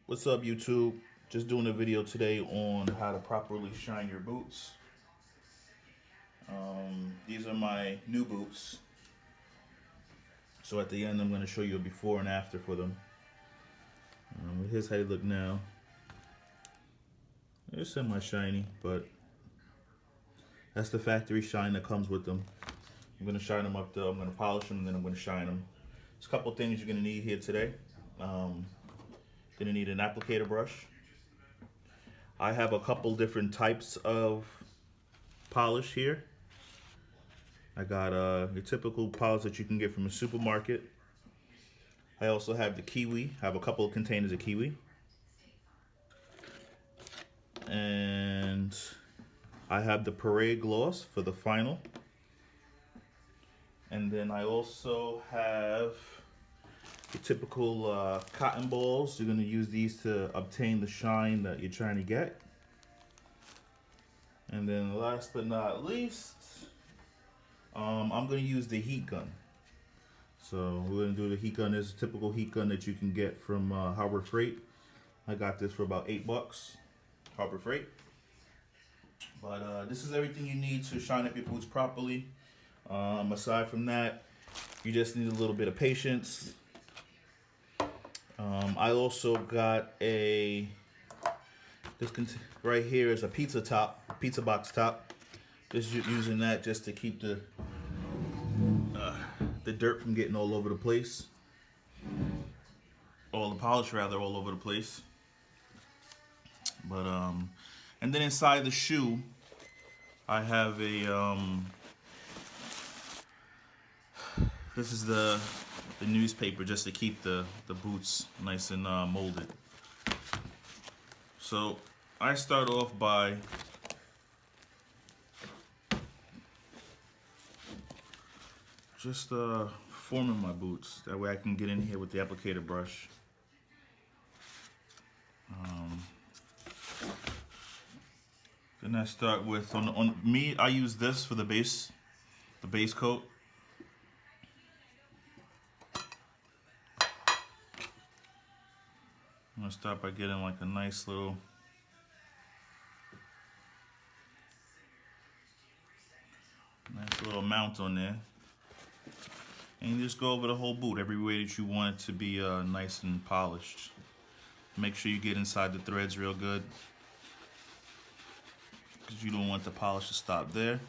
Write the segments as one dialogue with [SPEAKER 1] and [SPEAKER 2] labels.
[SPEAKER 1] What's up, YouTube? Just doing a video today on how to properly shine your boots. These are my new boots. So at the end, I'm going to show you a before and after for them. Here's how they look now. They're semi-shiny, but that's the factory shine that comes with them. I'm going to shine them up though. I'm going to polish them and then I'm going to shine them. There's a couple things you're going to need here today. Going to need an applicator brush. I have a couple different types of polish here. I got your typical polish that you can get from a supermarket. I also have the kiwi. I have a couple of containers of kiwi. And I have the Parade Gloss for the final. And then I also have the typical cotton balls. You're going to use these to obtain the shine that you're trying to get. And then last but not least, I'm going to use the heat gun. So we're going to do the heat gun. This is a typical heat gun that you can get from Harbor Freight. I got this for about $8, Harbor Freight. But this is everything you need to shine up your boots properly. Aside from that, you just need a little bit of patience. I also got this right here is a pizza box top. Just using that just to keep the dirt from getting all over the place. All the polish rather all over the place. But and then inside the shoe, I have a this is the newspaper just to keep the boots nice and molded. So I start off by just forming my boots. That way I can get in here with the applicator brush. Then I start with, on me, I use this for the base coat. I'm gonna start by getting like a nice little mount on there. And you just go over the whole boot every way that you want it to be nice and polished. Make sure you get inside the threads real good, because you don't want the polish to stop there.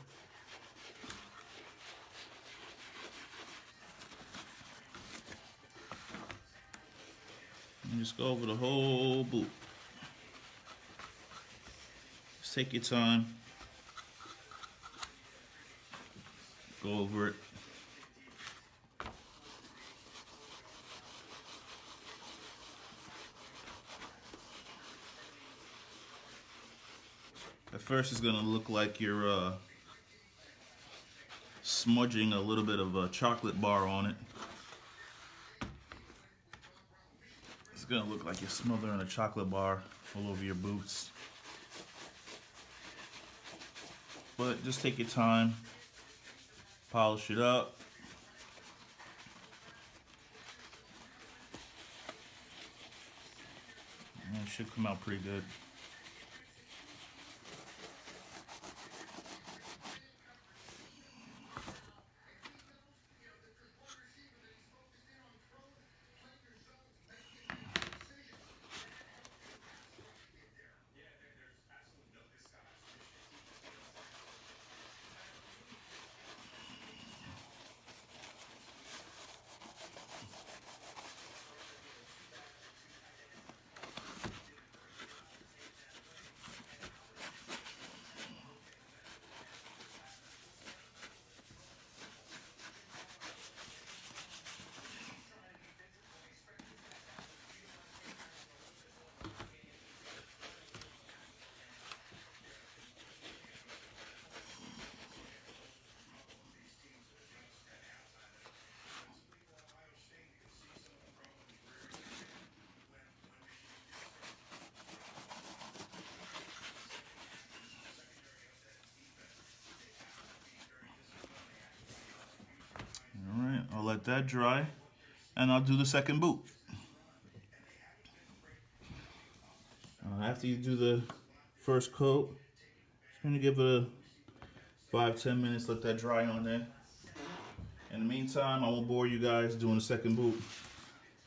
[SPEAKER 1] And just go over the whole boot. Just take your time. Go over it. At first it's gonna look like you're smudging a little bit of a chocolate bar on it. It's gonna look like you're smothering a chocolate bar all over your boots. But just take your time, polish it up. And it should come out pretty good. I'll let that dry, and I'll do the second boot. After you do the first coat, just gonna give it a 5-10 minutes, let that dry on there. In the meantime, I won't bore you guys doing the second boot,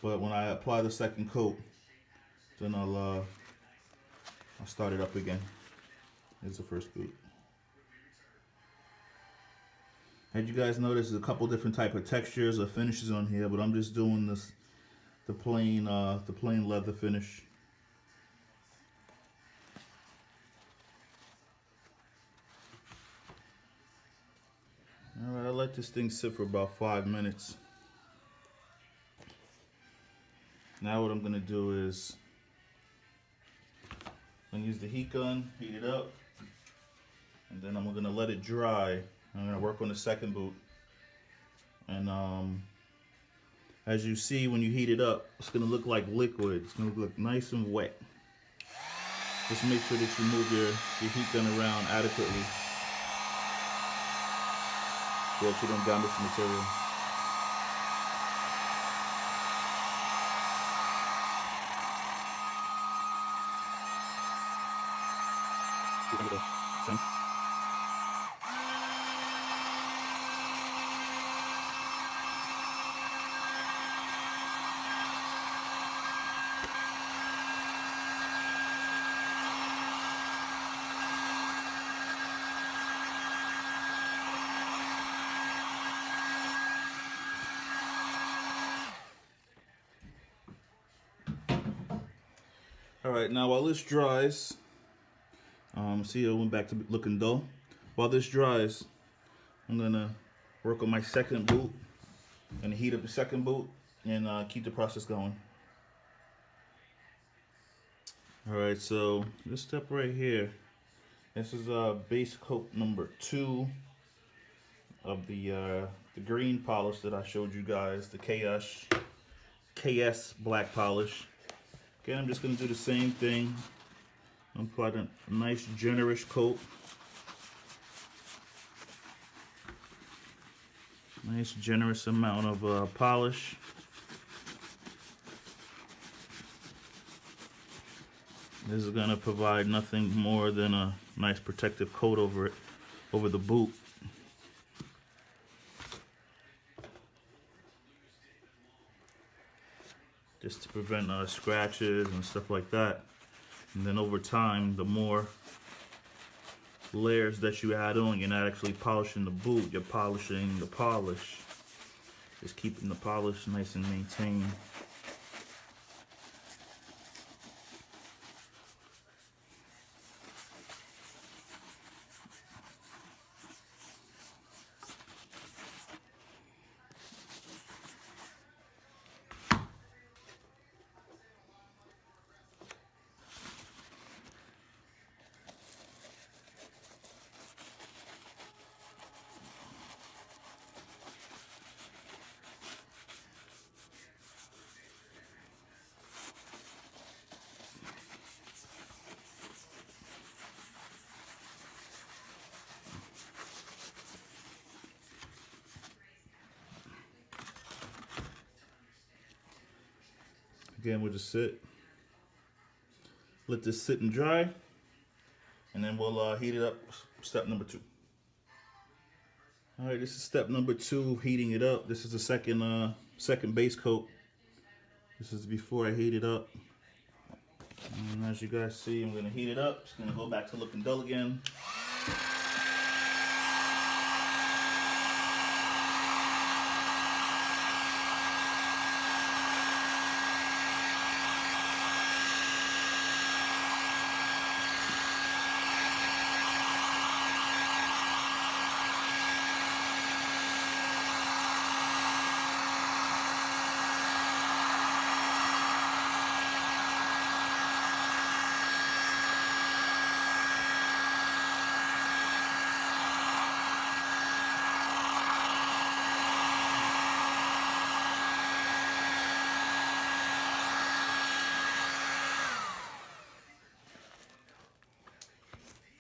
[SPEAKER 1] but when I apply the second coat, then I'll start it up again. Here's the first boot. As you guys notice, there's a couple different type of textures or finishes on here, but I'm just doing this the plain leather finish. All right, I let this thing sit for about 5 minutes. Now what I'm gonna do is I'm gonna use the heat gun, heat it up, and then I'm gonna let it dry. I'm gonna work on the second boot, and as you see, when you heat it up, it's gonna look like liquid. It's gonna look nice and wet. Just make sure that you move your heat gun around adequately so that you don't damage the material. All right, now while this dries, see, I went back to looking dull. While this dries, I'm gonna work on my second boot and heat up the second boot and keep the process going. All right, so this step right here, this is base coat number 2 of the green polish that I showed you guys, the KS black polish. Okay, I'm just going to do the same thing. Apply a nice generous coat. Nice generous amount of polish. This is going to provide nothing more than a nice protective coat over it, over the boot. Just to prevent scratches and stuff like that. And then over time, the more layers that you add on, you're not actually polishing the boot, you're polishing the polish. Just keeping the polish nice and maintained. Again, we'll just let this sit and dry, and then we'll heat it up. Step number 2. All right, this is step number 2, heating it up. This is the second base coat. This is before I heat it up. And as you guys see, I'm gonna heat it up. It's gonna go back to looking dull again.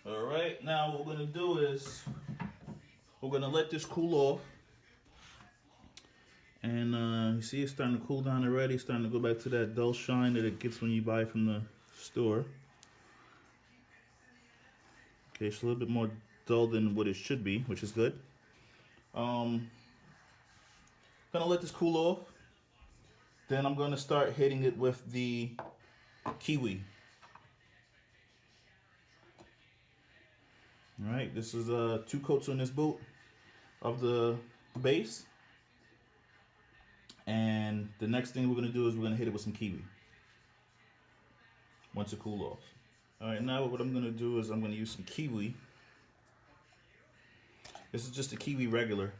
[SPEAKER 1] Alright, now what we're going to do is we're going to let this cool off. And you see it's starting to cool down already. It's starting to go back to that dull shine that it gets when you buy from the store. Okay, it's a little bit more dull than what it should be, which is good. Gonna let this cool off. Then I'm gonna start hitting it with the kiwi. All right, this is 2 coats on this boot of the base. And the next thing we're gonna do is we're gonna hit it with some kiwi once it cool off. All right, now what I'm gonna do is I'm gonna use some kiwi. This is just a kiwi regular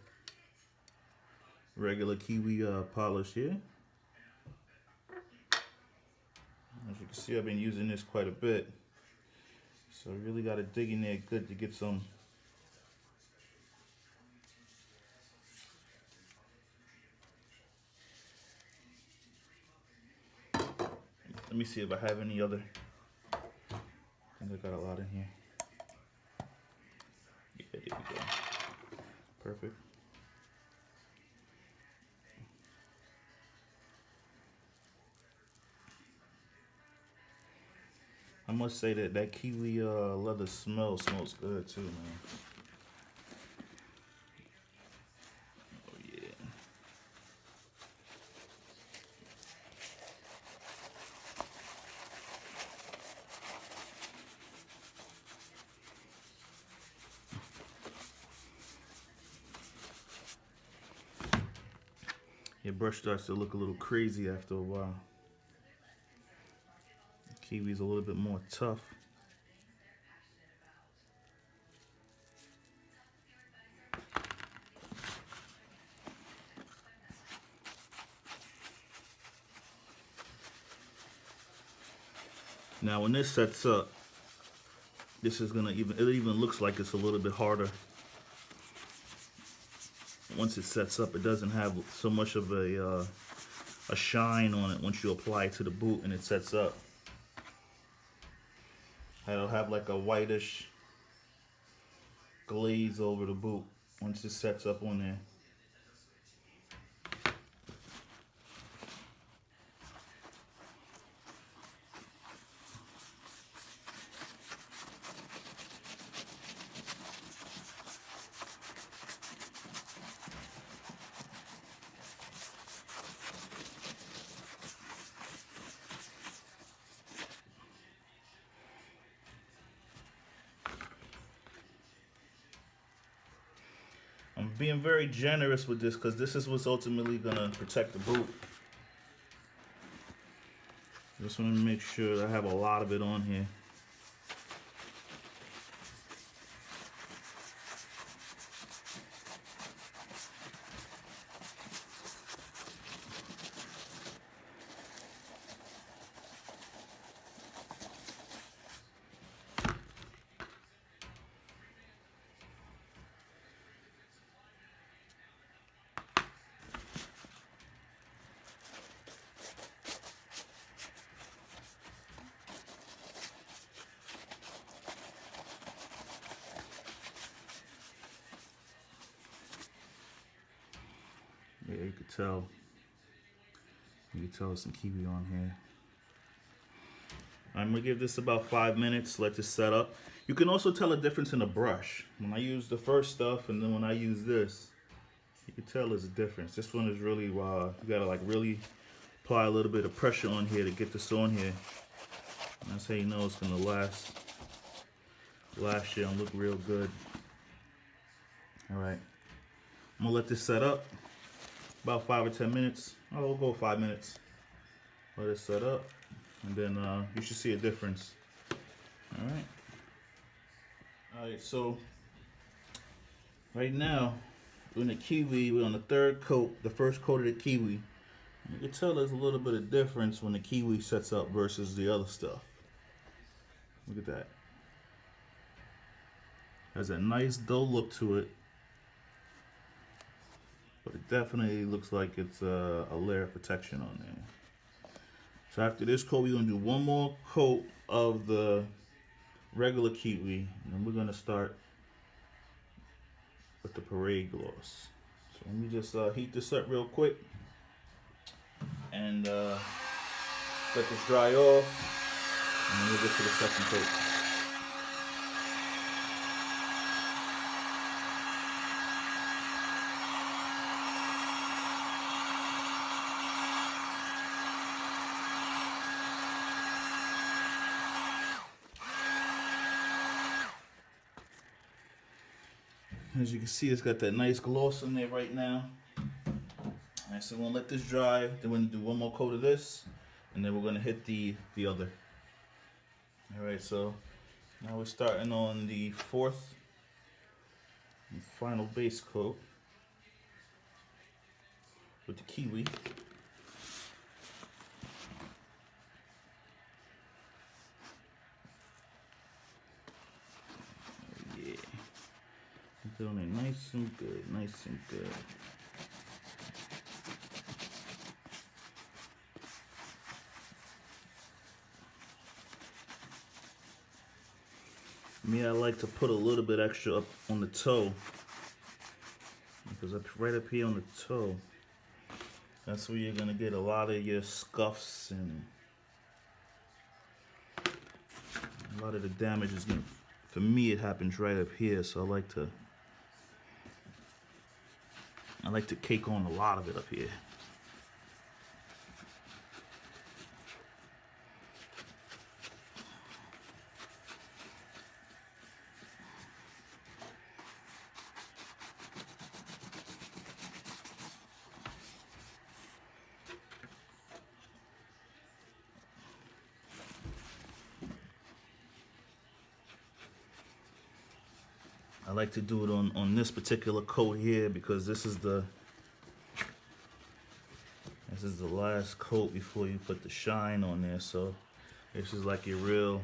[SPEAKER 1] kiwi polish here. As you can see, I've been using this quite a bit. So I really got to dig in there good to get some. Let me see if I have any other. I think I got a lot in here. Yeah, there we go. Perfect. I must say that that kiwi leather smells good too, man. Oh yeah. Your brush starts to look a little crazy after a while. Kiwi's a little bit more tough. Now when this sets up, this is gonna it even looks like it's a little bit harder. Once it sets up, it doesn't have so much of a shine on it once you apply it to the boot and it sets up. It'll have like a whitish glaze over the boot once it sets up on there. I'm being very generous with this because this is what's ultimately gonna protect the boot. Just want to make sure I have a lot of it on here. Yeah, you could tell. You can tell there's some kiwi on here. I'm gonna give this about 5 minutes, let this set up. You can also tell a difference in the brush. When I use the first stuff and then when I use this, you can tell there's a difference. This one is really, you gotta like really apply a little bit of pressure on here to get this on here. And that's how you know it's gonna last year and look real good. All right, I'm gonna let this set up about 5 or 10 minutes. Oh, we'll go 5 minutes. Let it set up, and then you should see a difference. All right. All right. So right now, we're in the kiwi. We're on the third coat, the first coat of the kiwi. You can tell there's a little bit of difference when the kiwi sets up versus the other stuff. Look at that. Has a nice dull look to it, but it definitely looks like it's a layer of protection on there. So after this coat, we're gonna do one more coat of the regular kiwi, and then we're gonna start with the Parade Gloss. So let me just heat this up real quick and let this dry off, and then we'll get to the second coat. As you can see, it's got that nice gloss in there right now. Alright, so we're gonna let this dry. Then we're gonna do one more coat of this, and then we're gonna hit the other. Alright, so now we're starting on the fourth and final base coat with the kiwi. Yeah, get on it nice and good, nice and good. Me, I like to put a little bit extra up on the toe, because right up here on the toe, that's where you're gonna get a lot of your scuffs, and a lot of the damage is gonna, for me it happens right up here, so I like to cake on a lot of it up here. I like to do it on this particular coat here, because this is the last coat before you put the shine on there. So this is like your real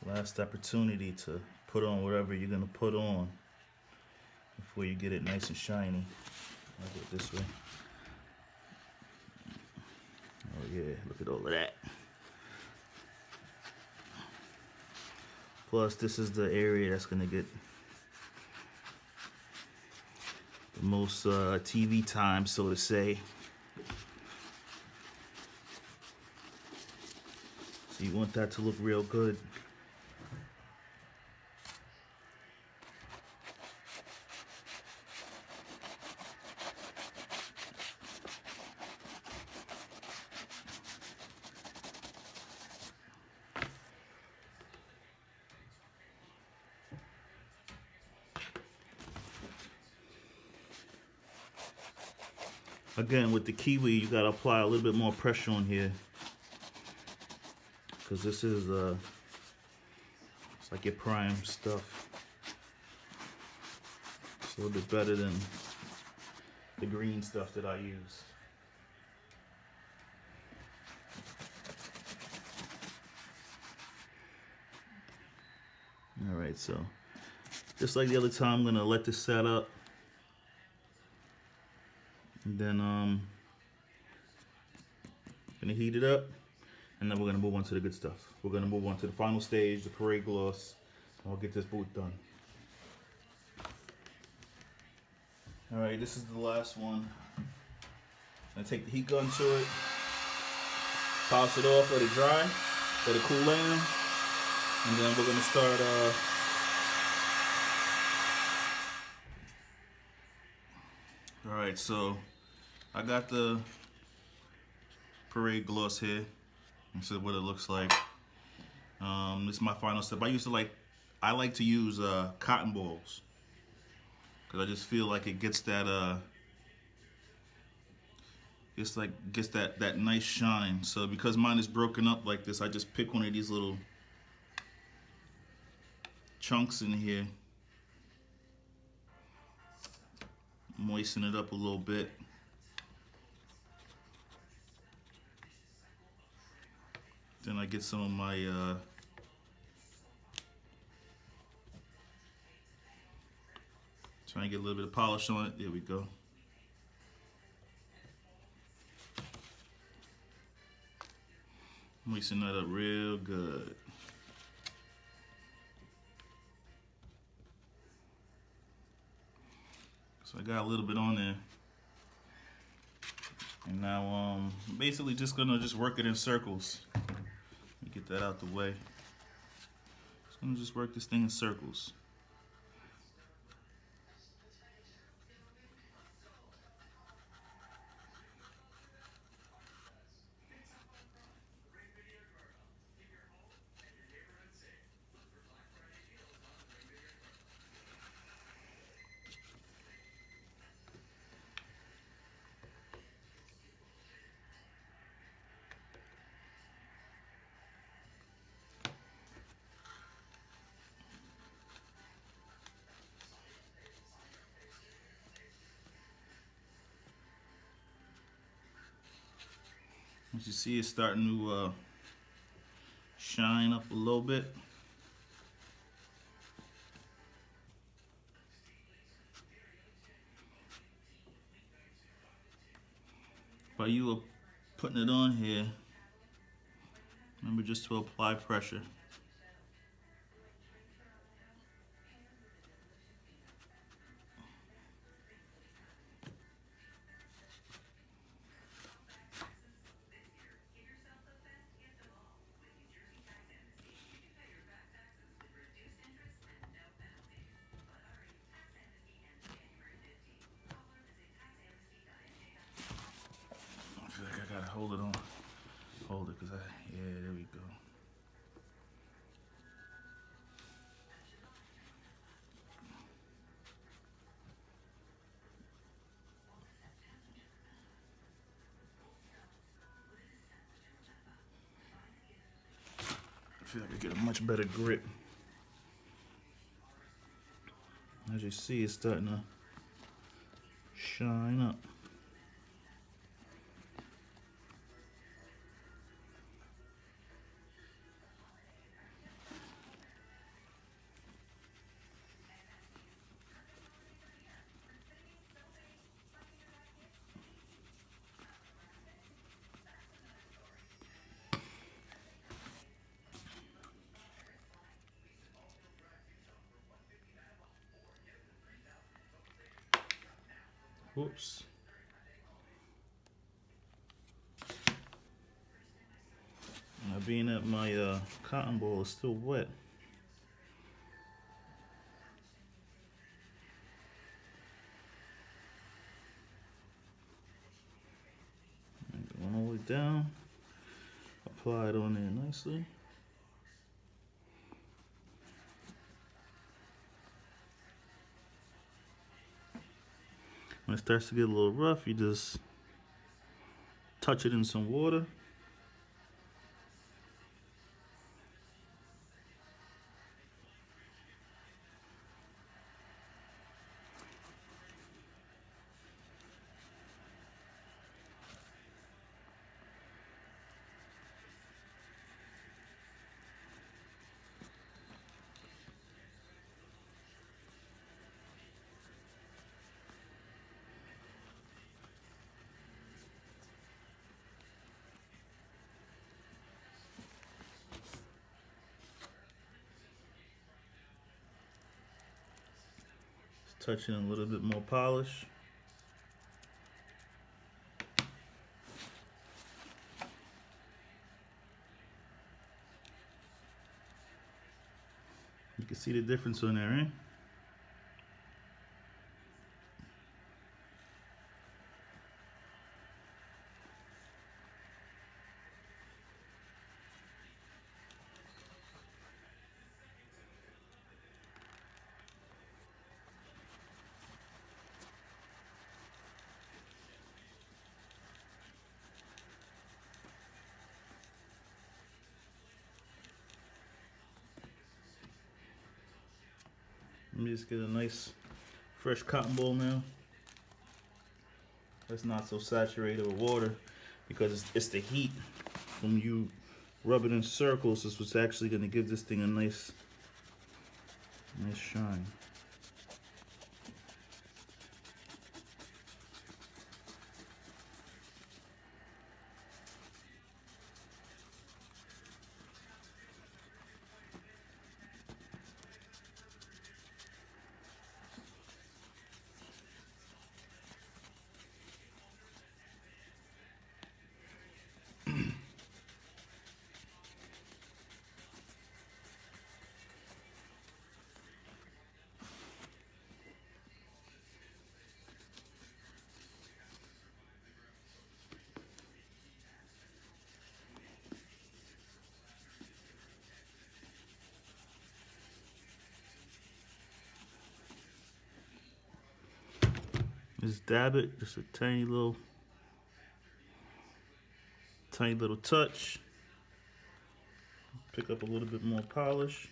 [SPEAKER 1] last opportunity to put on whatever you're gonna put on before you get it nice and shiny. I'll do it this way. Oh yeah, look at all of that. Plus, this is the area that's gonna get the most TV time, so to say. So you want that to look real good. Again, with the kiwi, you gotta apply a little bit more pressure on here, because this is it's like your prime stuff. It's a little bit better than the green stuff that I use. All right, so just like the other time, I'm gonna let this set up. And then gonna heat it up, and then we're gonna move on to the good stuff. We're gonna move on to the final stage, the Parade Gloss, and we'll get this boot done. All right, this is the last one. I'm gonna take the heat gun to it, toss it off, let it dry, let it cool down, and then we're gonna start. All right, so I got the Parade Gloss here. This is what it looks like. This is my final step. I like to use cotton balls, because I just feel like it gets that gets that nice shine. So because mine is broken up like this, I just pick one of these little chunks in here, moisten it up a little bit. Then I get some of my trying to get a little bit of polish on it. There we go. Moisten that up real good. So I got a little bit on there. And now basically just gonna work it in circles. Let me get that out the way. Just gonna work this thing in circles. As you see, it's starting to shine up a little bit. While you are putting it on here, remember just to apply pressure. I feel like I gotta hold it on. Hold it, cause yeah, there we go. I feel like I get a much better grip. As you see, it's starting to shine up. Whoops. Now, being that my cotton ball is still wet, going all the way down, apply it on there nicely. When it starts to get a little rough, you just touch it in some water. Touch in a little bit more polish. You can see the difference on there, right? Let me just get a nice fresh cotton ball now. That's not so saturated with water, because it's the heat from you rub it in circles is what's actually going to give this thing a nice shine. Just dab it, just a tiny little touch. Pick up a little bit more polish.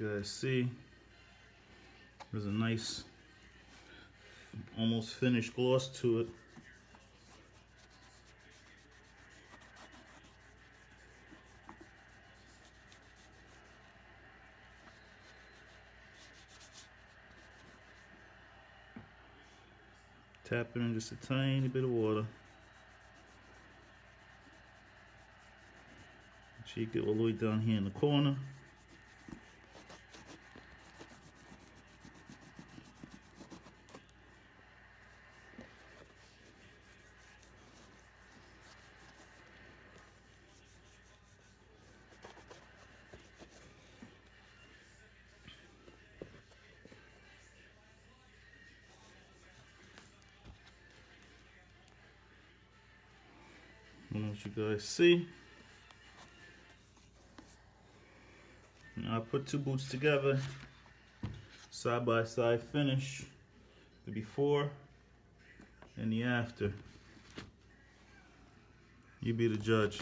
[SPEAKER 1] you guys see, there's a nice, almost finished gloss to it. Tap it in just a tiny bit of water. So you get all the way down here in the corner. I don't know what you guys see. Now I put two boots together, side by side finish, the before and the after. You be the judge.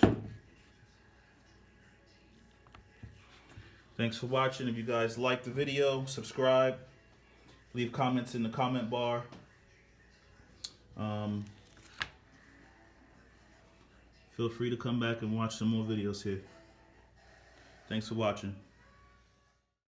[SPEAKER 1] Thanks for watching. If you guys like the video, subscribe, leave comments in the comment bar. Feel free to come back and watch some more videos here. Thanks for watching.